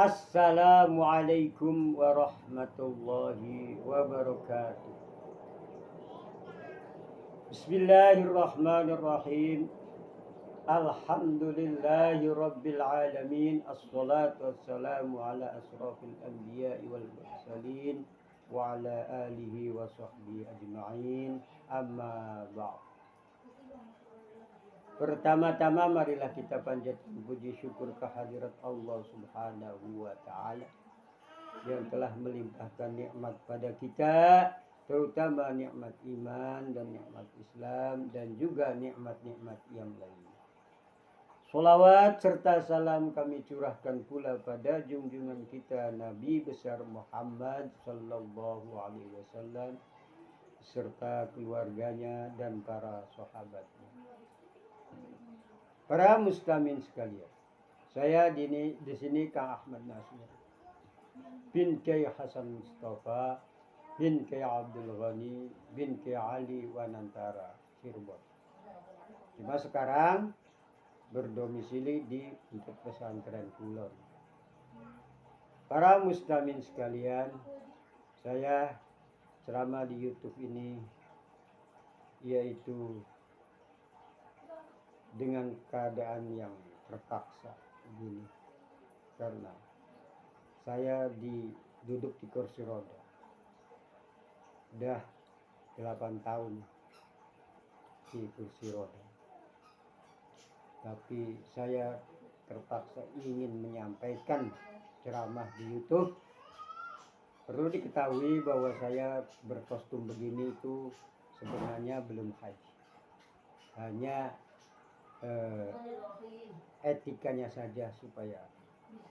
Assalamualaikum warahmatullahi wabarakatuh. Bismillahirrahmanirrahim. Alhamdulillahi rabbil alamin. Assalatu wassalamu ala asrafil anbiya'i wal mursalin wa ala alihi wa sahbihi ajma'in. Amma ba'd. Pertama-tama marilah kita panjatkan puji syukur kehadirat Allah Subhanahu wa taala yang telah melimpahkan nikmat pada kita, terutama nikmat iman dan nikmat Islam dan juga nikmat-nikmat yang lainnya. Salawat serta salam kami curahkan pula pada junjungan kita Nabi besar Muhammad sallallahu alaihi wasallam serta keluarganya dan para sahabatnya. Para muslimin sekalian, saya di sini Kang Ahmad Nasir bin Kiai Hasan Mustafa bin Kiai Abdul Ghani bin Kiai Ali Wanantara Cirebon. Cuma sekarang berdomisili di Pondok Pesantren Kulon. Para muslimin sekalian, saya ceramah di YouTube ini yaitu dengan keadaan yang terpaksa begini karena saya duduk di kursi roda udah 8 tahun di kursi roda, tapi saya terpaksa ingin menyampaikan ceramah di YouTube. Perlu diketahui bahwa saya berkostum begini itu sebenarnya belum haji, hanya etikanya saja supaya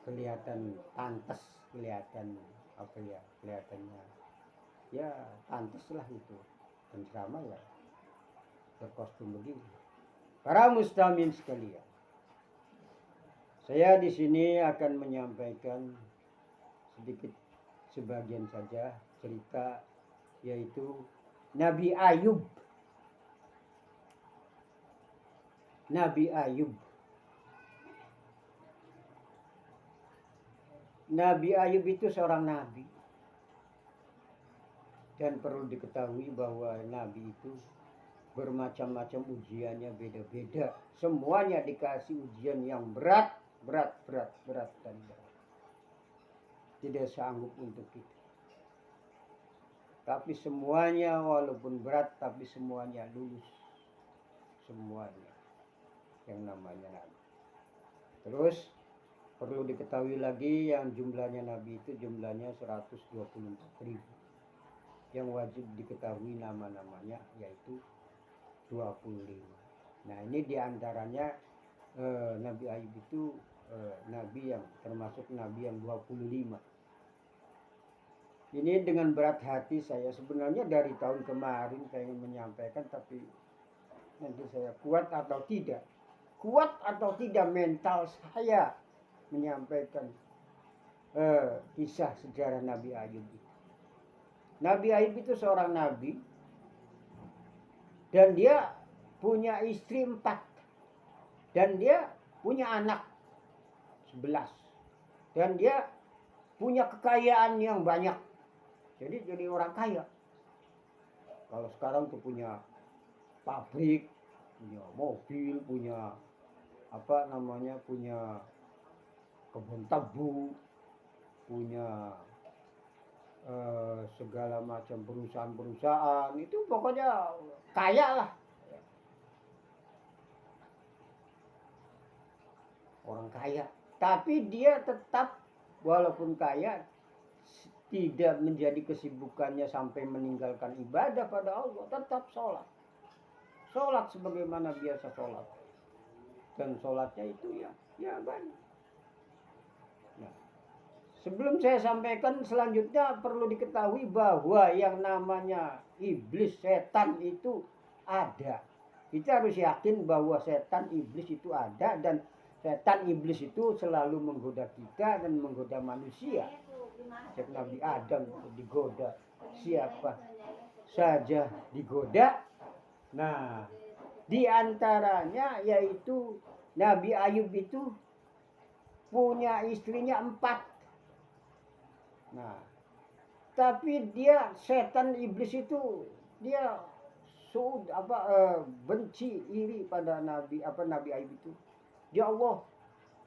kelihatan pantas, kelihatannya ya pantas lah itu penceramah ya berkostum begini. Para muslimin sekalian, saya di sini akan menyampaikan sedikit sebagian saja cerita yaitu Nabi Ayub. Nabi Ayub. Nabi Ayub itu seorang nabi. Dan perlu diketahui bahwa nabi itu bermacam-macam ujiannya beda-beda. Semuanya dikasih ujian yang berat dan berat. Tidak sanggup untuk kita. Tapi semuanya walaupun berat, tapi semuanya lulus. Semuanya yang namanya nabi. Terus perlu diketahui lagi yang jumlahnya nabi itu jumlahnya 124.000. Yang wajib diketahui nama-namanya yaitu 25. Nah, ini diantaranya Nabi Ayub itu nabi yang termasuk nabi yang 25. Ini dengan berat hati saya sebenarnya dari tahun kemarin saya ingin menyampaikan, tapi nanti saya kuat atau tidak mental saya menyampaikan kisah sejarah Nabi Ayub itu. Nabi Ayub itu seorang nabi dan dia punya istri 4 dan dia punya anak 11 dan dia punya kekayaan yang banyak. Jadi orang kaya. Kalau sekarang tuh punya pabrik, punya mobil, punya punya kebun tebu, punya segala macam perusahaan, itu pokoknya kaya lah. Orang kaya, tapi dia tetap walaupun kaya tidak menjadi kesibukannya sampai meninggalkan ibadah pada Allah, tetap sholat sebagaimana biasa sholat. Dan sholatnya itu ya banyak. Nah, sebelum saya sampaikan selanjutnya perlu diketahui bahwa yang namanya iblis, setan itu ada. Kita harus yakin bahwa setan iblis itu ada, dan setan iblis itu selalu menggoda kita dan menggoda manusia. Sejak Nabi Adam digoda, siapa saja digoda. Nah, di antaranya yaitu Nabi Ayub itu punya istrinya 4. Nah, tapi dia setan iblis itu dia benci iri pada Nabi Ayub itu. Ya Allah,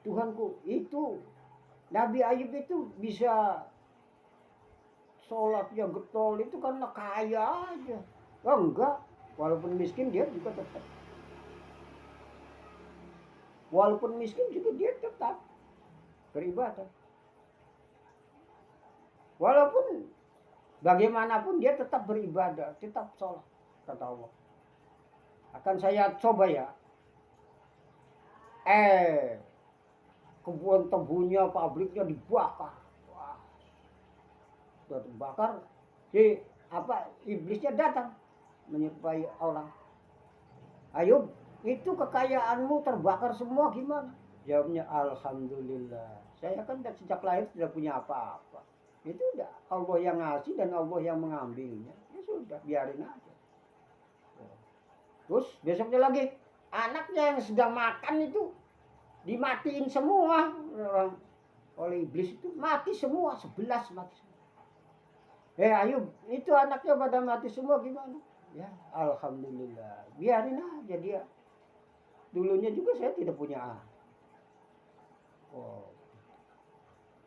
Tuhanku, itu Nabi Ayub itu bisa sholatnya getol itu karena kaya aja. Oh, enggak, walaupun miskin dia juga tetap. Walaupun miskin juga dia tetap beribadah. Walaupun bagaimanapun dia tetap beribadah, tetap sholat, kata Allah. Akan saya coba ya. Kebun tebunya, pabriknya dibakar. Wah, sudah terbakar. Si iblisnya datang menyerupai orang. Ayub, itu kekayaanmu terbakar semua gimana? Jawabnya, alhamdulillah. Saya kan sejak lahir tidak punya apa-apa. Itu udah Allah yang ngasih dan Allah yang mengambilnya. Ya sudah, biarin aja. Terus besoknya lagi, anaknya yang sedang makan itu dimatiin semua oleh iblis itu, mati semua, 11 mati semua. Ayub, itu anaknya pada mati semua gimana? Ya, alhamdulillah. Biarin aja dia. Dulunya juga saya tidak punya anak.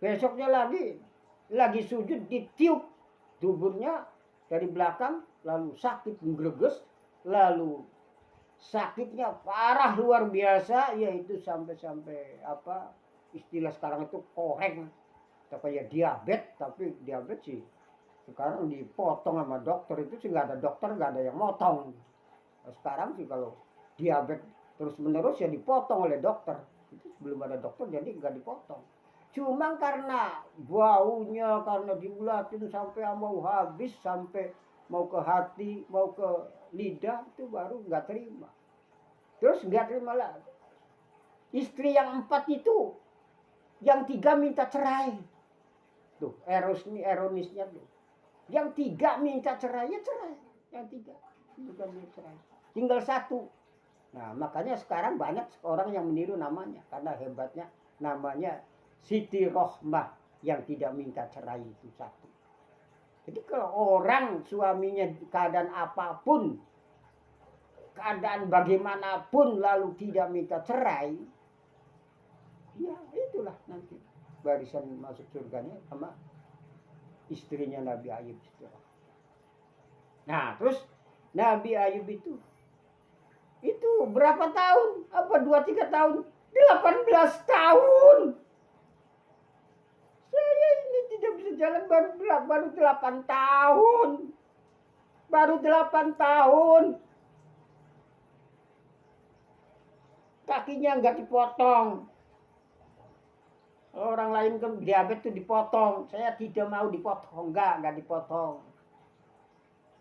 Besoknya lagi sujud ditiup duburnya dari belakang, lalu sakit menggreges, lalu sakitnya parah luar biasa, yaitu sampai istilah sekarang itu koreng, kayak diabetes. Tapi diabetes sih sekarang dipotong sama dokter, itu sih nggak ada dokter, nggak ada yang motong. Sekarang sih kalau diabetes terus menerus ya dipotong oleh dokter. Itu belum ada dokter jadi nggak dipotong. Cuma karena baunya, karena diulatin sampai mau habis, sampai mau ke hati, mau ke lidah, itu baru nggak terima. Terus nggak terima lagi. Istri yang 4 itu, yang 3 minta cerai. Tuh, ironisnya tuh. Yang 3 minta cerai, ya cerai. Yang 3 juga minta cerai. Tinggal 1. Nah, makanya sekarang banyak orang yang meniru namanya. Karena hebatnya namanya Siti Rohmah yang tidak minta cerai itu 1. Jadi kalau orang suaminya keadaan apapun, keadaan bagaimanapun lalu tidak minta cerai, ya itulah nanti barisan masuk surganya sama istrinya Nabi Ayub. Nah, terus Nabi Ayub itu berapa tahun? 2-3 tahun? 18 tahun. Saya ini tidak bisa jalan baru 8 tahun. Baru 8 tahun. Kakinya nggak dipotong. Orang lain kan diabetes tuh dipotong. Saya tidak mau dipotong. Enggak dipotong.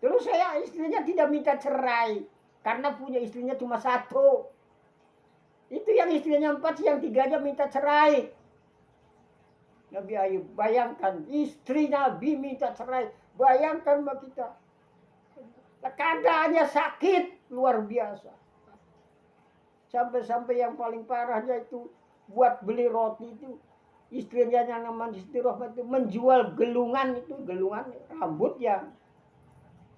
Terus istrinya tidak minta cerai. Karena punya istrinya cuma 1. Itu yang istrinya 4, yang 3-nya minta cerai. Nabi Ayub, bayangkan istri Nabi minta cerai. Bayangkan sama kita. Keadaannya sakit luar biasa. Sampai yang paling parahnya itu buat beli roti itu, istrinya yang namanya Siti Rohmah itu menjual gelungan rambut yang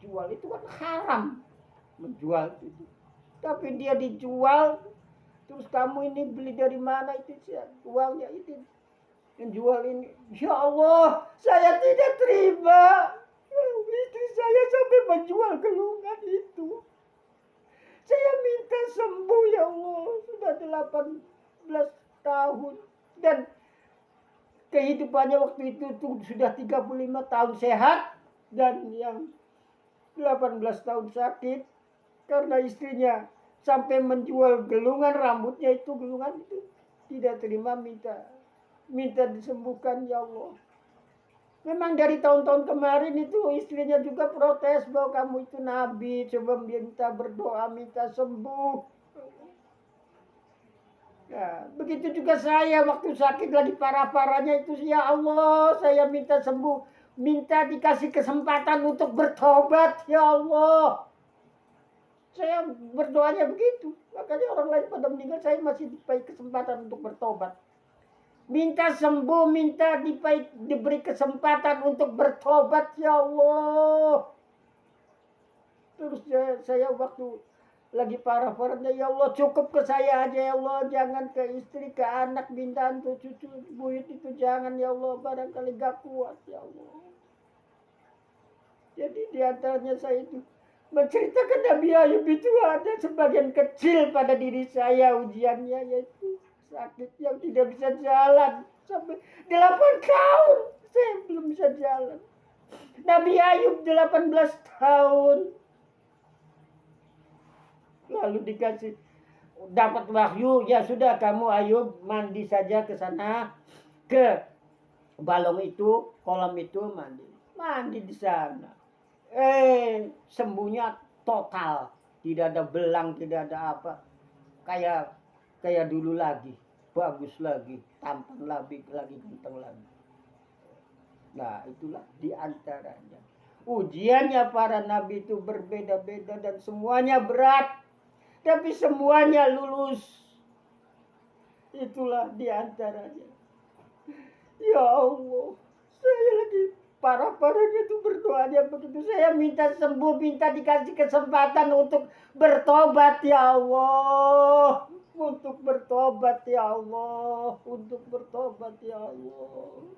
jual itu kan haram menjual itu. Tapi dia dijual, terus kamu ini beli dari mana itu uangnya itu menjual ini. Ya Allah, saya tidak terima. Istri saya sampai menjual gelungan itu. Saya minta sembuh ya Allah. Sudah 18 tahun. Dan kehidupannya waktu itu sudah 35 tahun sehat. Dan yang 18 tahun sakit. Karena istrinya sampai menjual gelungan rambutnya itu. Gelungan itu tidak terima, minta disembuhkan ya Allah. Memang dari tahun-tahun kemarin itu istrinya juga protes bahwa kamu itu nabi, coba minta berdoa, minta sembuh. Ya, begitu juga saya waktu sakit lagi parah-parahnya itu, ya Allah, saya minta sembuh, minta dikasih kesempatan untuk bertobat, ya Allah. Saya berdoanya begitu, makanya orang lain pada meninggal, saya masih diberi kesempatan untuk bertobat. minta sembuh, minta diberi kesempatan untuk bertobat ya Allah. Terus saya waktu lagi parah-parahnya, ya Allah cukup ke saya aja ya Allah, jangan ke istri, ke anak, bintan, tuh cucu, buyut itu jangan ya Allah, barangkali gak kuat ya Allah. Jadi diantaranya saya itu menceritakan Nabi Ayub itu ada sebagian kecil pada diri saya ujiannya, yaitu sakit yang tidak bisa jalan sampai 8 tahun saya belum bisa jalan. Nabi Ayub 18 tahun. Lalu dikasih dapat wahyu, ya sudah kamu Ayub mandi saja ke sana, ke balong itu, kolam itu, mandi di sana. Sembuhnya total, tidak ada belang, tidak ada apa, kayak dulu lagi, bagus lagi, tampan lagi ganteng lagi. Nah itulah diantaranya ujiannya para nabi itu berbeda-beda dan semuanya berat. Tapi semuanya lulus. Itulah diantaranya. Ya Allah. Saya lagi parah-parahnya itu berdoanya begitu. Saya minta sembuh, minta dikasih kesempatan untuk bertobat ya Allah. Untuk bertobat ya Allah. Untuk bertobat ya Allah.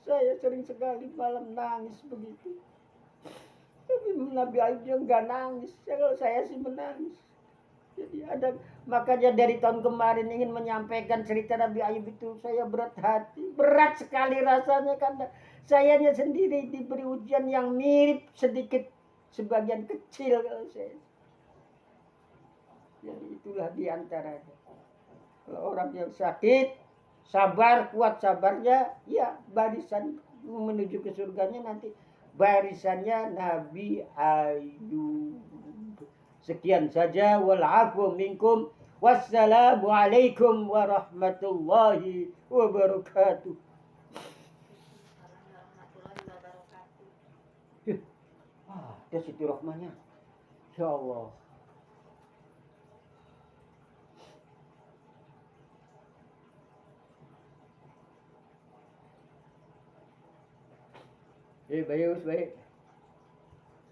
Saya sering sekali malam nangis begitu. Tapi Nabi Ayub enggak nangis. Kalau saya sih menangis. Jadi makanya dari tahun kemarin ingin menyampaikan cerita Nabi Ayub itu, saya berat hati, berat sekali rasanya karena sayanya sendiri diberi ujian yang mirip sedikit, sebagian kecil kalau saya. Jadi itulah diantaranya. Kalau orang yang sakit, sabar, kuat sabarnya, ya barisan menuju ke surganya nanti barisannya Nabi Ayub. Sekian saja, wal-'afwu minkum, wassalamu alaikum warahmatullahi wabarakatuh. Ada Siti Rohmanya. Ya Allah. Baik.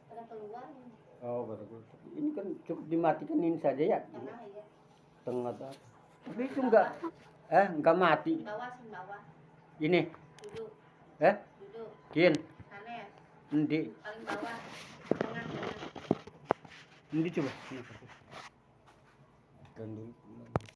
Ada keluar. Oh, baru. Ini kan cukup dimatikan ini saja ya. Tengah. Tapi itu enggak mati. Bawah. Ini. Duduk. Duduk. Kian. Sana. Endi. Paling bawah. Tengah. Endi coba. Kan dulu.